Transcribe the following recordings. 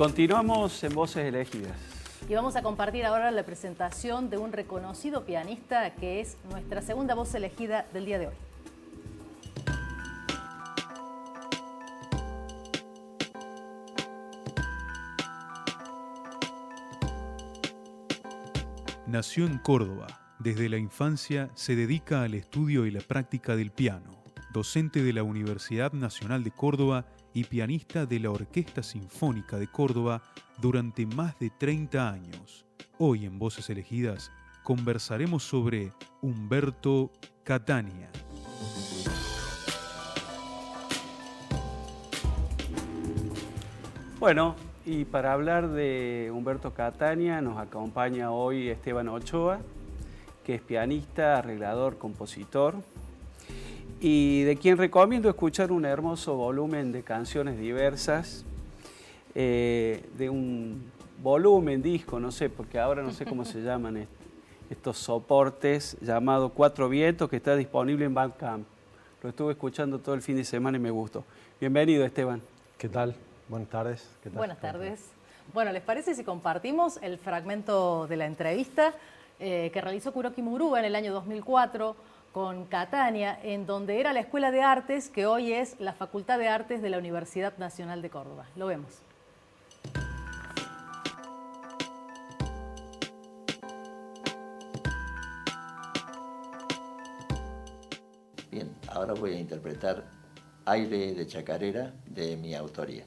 continuamos en Voces Elegidas. Y vamos a compartir ahora la presentación de un reconocido pianista que es nuestra segunda voz elegida del día de hoy. Nació en Córdoba. Desde la infancia se dedica al estudio y la práctica del piano. Docente de la Universidad Nacional de Córdoba y pianista de la Orquesta Sinfónica de Córdoba durante más de 30 años. Hoy en Voces Elegidas conversaremos sobre Humberto Catania. Bueno, y para hablar de Humberto Catania nos acompaña hoy Esteban Ochoa, que es pianista, arreglador, compositor, y de quien recomiendo escuchar un hermoso volumen de canciones diversas, de un volumen, disco, no sé, porque ahora no sé cómo se llaman estos soportes, llamado Cuatro Vientos, que está disponible en Bandcamp. Lo estuve escuchando todo el fin de semana y me gustó. Bienvenido, Esteban. ¿Qué tal? Buenas tardes. ¿Qué tal? Buenas tardes. Bueno, ¿les parece si compartimos el fragmento de la entrevista que realizó Kuroki Murúa en el año 2004 con Catania, en donde era la Escuela de Artes, que hoy es la Facultad de Artes de la Universidad Nacional de Córdoba? Lo vemos. Bien, ahora voy a interpretar Aire de Chacarera de mi autoría.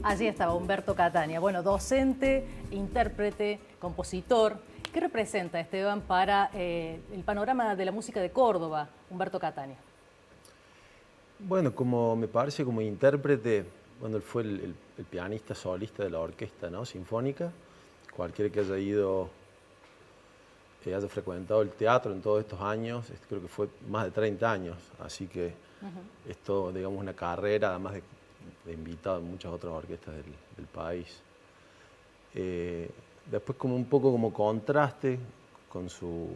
Allí estaba Humberto Catania, bueno, docente, intérprete, compositor. ¿Qué representa, Esteban, para el panorama de la música de Córdoba, Humberto Catania? Bueno, como me parece como intérprete, bueno, él fue el pianista solista de la orquesta, ¿no?, sinfónica. Cualquiera que haya ido, que haya frecuentado el teatro en todos estos años, creo que fue más de 30 años, así que esto, digamos, una carrera, además de invitado en muchas otras orquestas del país. Después, como un poco como contraste con su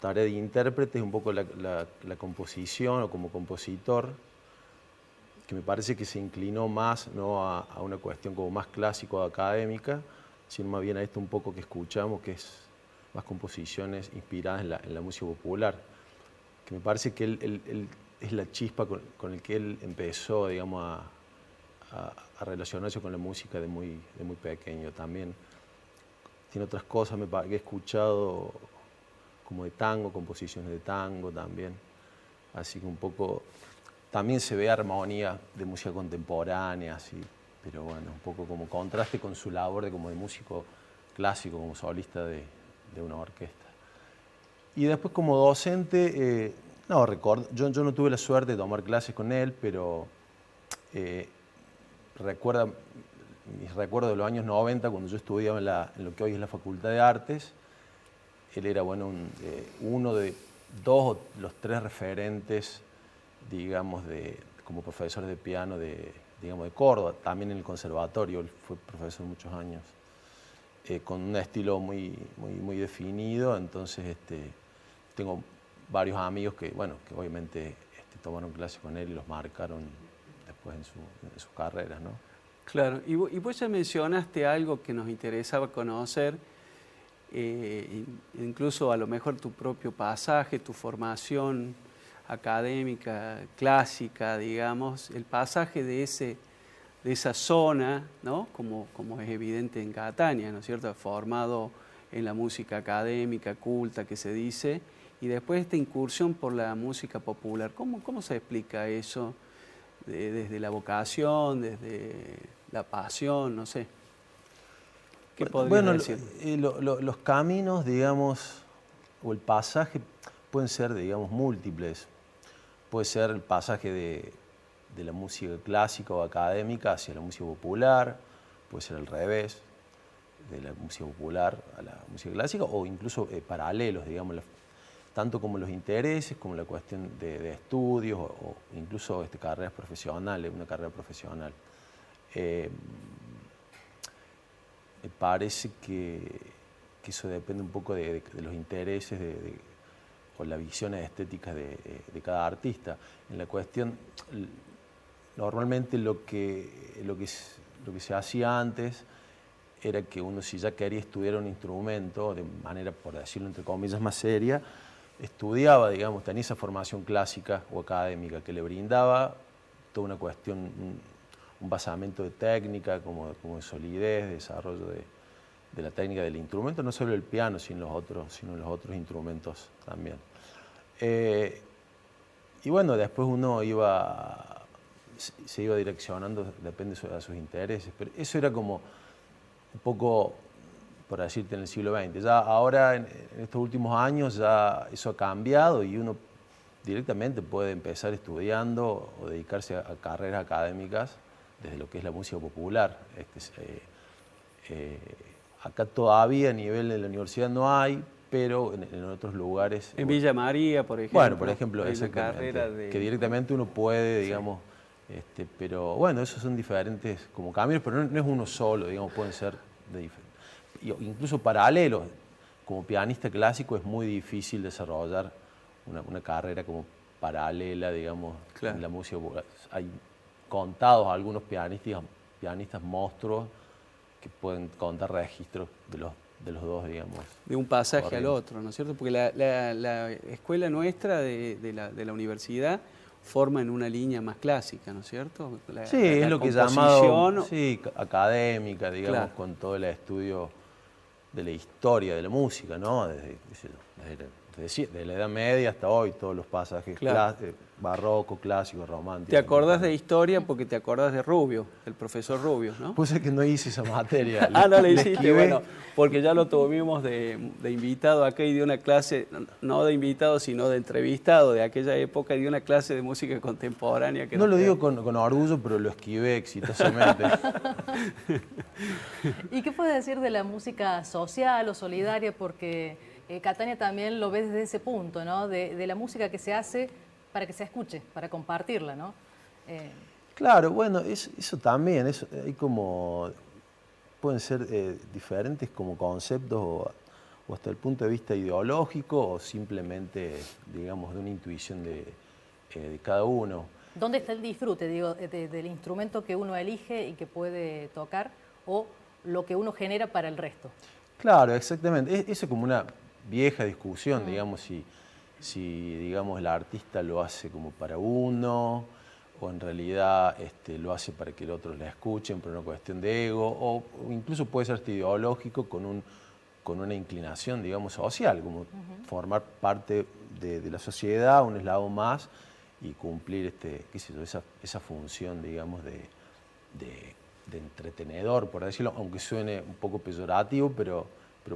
tarea de intérprete, es un poco la composición, o como compositor, que me parece que se inclinó más, no a una cuestión como más clásico académica, sino más bien a esto un poco que escuchamos, que es más composiciones inspiradas en la música popular, que me parece que él es la chispa con el que él empezó, digamos, a relacionarse con la música de muy pequeño. También tiene otras cosas que he escuchado como de tango, composiciones de tango también. Así que un poco también se ve armonía de música contemporánea, así, pero bueno, un poco como contraste con su labor de músico clásico, como solista de una orquesta. Y después como docente, yo no tuve la suerte de tomar clases con él, pero mis recuerdos de los años 90, cuando yo estudiaba en lo que hoy es la Facultad de Artes, él era uno de dos o los tres referentes, digamos, como profesor de piano de Córdoba, también en el conservatorio. Él fue profesor muchos años, con un estilo muy definido. Entonces tengo varios amigos que obviamente tomaron clases con él y los marcaron después en sus carreras, ¿no? Claro, y vos ya mencionaste algo que nos interesaba conocer, incluso a lo mejor tu propio pasaje, tu formación académica, clásica, digamos, el pasaje de esa zona, ¿no? Como es evidente en Catania, ¿no es cierto?, formado en la música académica, culta, que se dice, y después esta incursión por la música popular. ¿Cómo se explica eso desde la vocación, desde la pasión, no sé? ¿Qué podrías decir? Los caminos, digamos, o el pasaje pueden ser, digamos, múltiples. Puede ser el pasaje de la música clásica o académica hacia la música popular, puede ser al revés, de la música popular a la música clásica, o incluso paralelos, digamos, tanto como los intereses, como la cuestión de estudios, o incluso carreras profesionales, una carrera profesional. Me parece que eso depende un poco de los intereses o las visiones estéticas de cada artista. En la cuestión, normalmente lo que se hacía antes era que uno, si ya quería estudiar un instrumento de manera, por decirlo entre comillas, más seria, estudiaba, digamos, tenía esa formación clásica o académica que le brindaba toda una cuestión, un basamento de técnica, como de solidez, de desarrollo de la técnica del instrumento, no solo el piano, sino en los otros instrumentos también. Y bueno, después uno se iba direccionando, depende de sus intereses, pero eso era como un poco, por decirte, en el siglo XX. Ya ahora, en estos últimos años, ya eso ha cambiado y uno directamente puede empezar estudiando o dedicarse a carreras académicas desde lo que es la música popular. Acá todavía a nivel de la universidad no hay, pero en otros lugares... En Villa María, por ejemplo. Bueno, por ejemplo, hay una carrera que directamente uno puede, digamos... Sí. Pero bueno, esos son diferentes como caminos, pero no es uno solo, digamos, pueden ser de diferentes. Incluso paralelos. Como pianista clásico es muy difícil desarrollar una carrera como paralela, digamos, claro, en la música popular. Hay contados algunos pianistas monstruos que pueden contar registros de los dos, digamos. De un pasaje al otro, ¿no es cierto? Porque la escuela nuestra de la universidad forma en una línea más clásica, ¿no es cierto? Sí, es lo que llamado académica, digamos, claro, con todo el estudio de la historia de la música, ¿no? Desde la Edad Media hasta hoy, todos los pasajes, claro, barroco, clásico, romántico. ¿Te acordás de historia porque te acordás de Rubio, el profesor Rubio, no? Pues es que no hice esa materia. No la hiciste, bueno, porque ya lo tuvimos de invitado acá y dio una clase, no de invitado, sino de entrevistado de aquella época, y dio una clase de música contemporánea. Que no lo digo con orgullo, pero lo esquivé exitosamente. ¿Y qué puedes decir de la música social o solidaria? Porque Catania también lo ves desde ese punto, ¿no? De la música que se hace para que se escuche, para compartirla, ¿no? Claro, bueno, eso también, hay como, pueden ser diferentes como conceptos o hasta el punto de vista ideológico o simplemente, digamos, de una intuición de cada uno. ¿Dónde está el disfrute, digo, del instrumento que uno elige y que puede tocar o lo que uno genera para el resto? Claro, exactamente. Eso es como una vieja discusión, digamos, si digamos, el artista lo hace como para uno, o en realidad lo hace para que los otros le escuchen por una cuestión de ego, o incluso puede ser ideológico con una inclinación, digamos, social, como formar parte de la sociedad, un eslabón más, y cumplir qué sé yo, esa función, digamos, de entretenedor, por decirlo, aunque suene un poco peyorativo, pero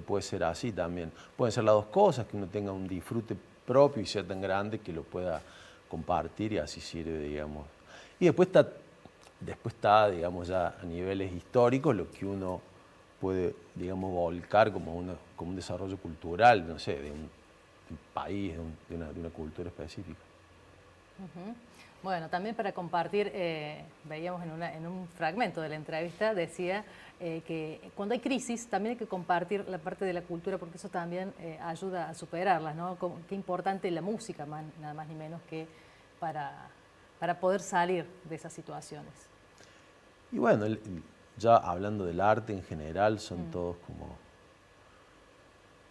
puede ser así también. Pueden ser las dos cosas, que uno tenga un disfrute propio y sea tan grande que lo pueda compartir y así sirve, digamos. Y después está, digamos, ya a niveles históricos, lo que uno puede, digamos, volcar como un desarrollo cultural, no sé, de un país, de una cultura específica. Bueno, también para compartir, veíamos en un fragmento de la entrevista, decía que cuando hay crisis también hay que compartir la parte de la cultura porque eso también ayuda a superarlas, ¿no? Qué importante la música, nada más ni menos que para poder salir de esas situaciones. Y bueno, ya hablando del arte en general, son todos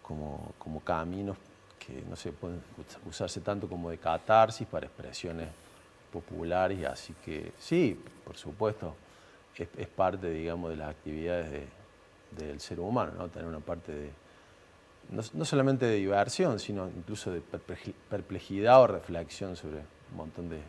como caminos que no se pueden usarse tanto como de catarsis para expresiones populares, así que sí, por supuesto, es parte, digamos, de las actividades del ser humano, ¿no? Tener una parte de, no solamente de diversión, sino incluso de perplejidad o reflexión sobre un montón de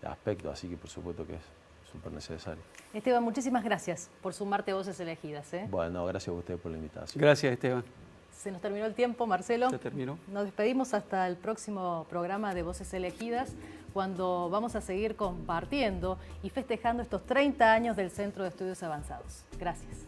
aspectos, así que por supuesto que es súper necesario. Esteban, muchísimas gracias por sumarte a Voces Elegidas. Bueno, gracias a ustedes por la invitación. Gracias, Esteban. Se nos terminó el tiempo, Marcelo. Se terminó. Nos despedimos hasta el próximo programa de Voces Elegidas, cuando vamos a seguir compartiendo y festejando estos 30 años del Centro de Estudios Avanzados. Gracias.